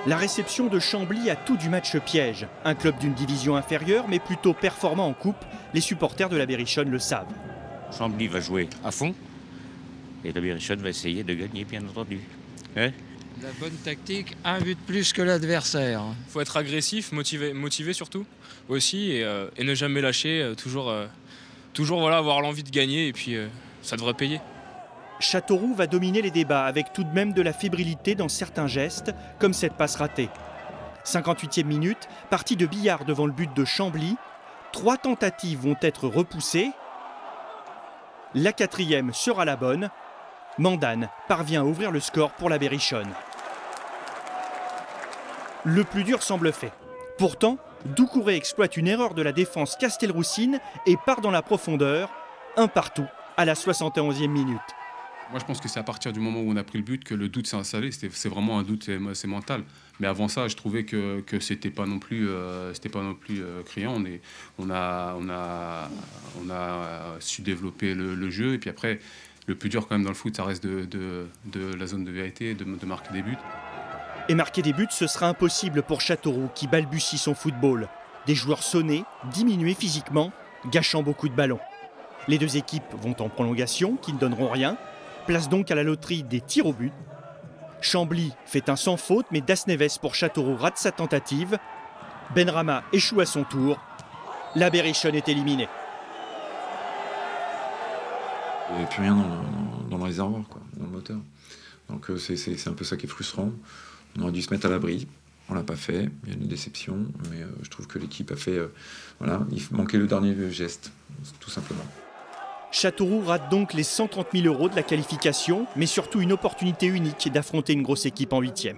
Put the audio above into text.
La réception de Chambly a tout du match piège. Un club d'une division inférieure, mais plutôt performant en coupe. Les supporters de la Berrichonne le savent. Chambly va jouer à fond et la Berrichonne va essayer de gagner, bien entendu. Hein? La bonne tactique, un but de plus que l'adversaire. Il faut être agressif, motivé surtout aussi, et ne jamais lâcher, toujours voilà, avoir l'envie de gagner, et puis ça devrait payer. Châteauroux va dominer les débats avec tout de même de la fébrilité dans certains gestes, comme cette passe ratée. 58e minute, partie de billard devant le but de Chambly. 3 tentatives vont être repoussées. La 4e sera la bonne. Mandane parvient à ouvrir le score pour la Berrichonne. Le plus dur semble fait. Pourtant, Doucouré exploite une erreur de la défense castelroussine et part dans la profondeur. 1 partout à la 71e minute. Moi, je pense que c'est à partir du moment où on a pris le but que le doute s'est installé. C'est vraiment un doute, c'est mental. Mais avant ça, je trouvais que c'était pas non plus, criant. On a su développer le jeu. Et puis après, le plus dur quand même dans le foot, ça reste de la zone de vérité, de marquer des buts. Et marquer des buts, ce sera impossible pour Châteauroux qui balbutie son football. Des joueurs sonnés, diminués physiquement, gâchant beaucoup de ballons. Les deux équipes vont en prolongation, qui ne donneront rien. Place donc à la loterie des tirs au but. Chambly fait un sans faute, mais Dasneves pour Châteauroux rate sa tentative. Benrama échoue à son tour. La Berrichonne est éliminée. Il n'y avait plus rien dans le réservoir, quoi, dans le moteur. Donc c'est un peu ça qui est frustrant. On aurait dû se mettre à l'abri. On ne l'a pas fait. Il y a une déception. Mais je trouve que l'équipe a fait... voilà, il manquait le dernier geste, tout simplement. Châteauroux rate donc les 130 000 € de la qualification, mais surtout une opportunité unique d'affronter une grosse équipe en 8e.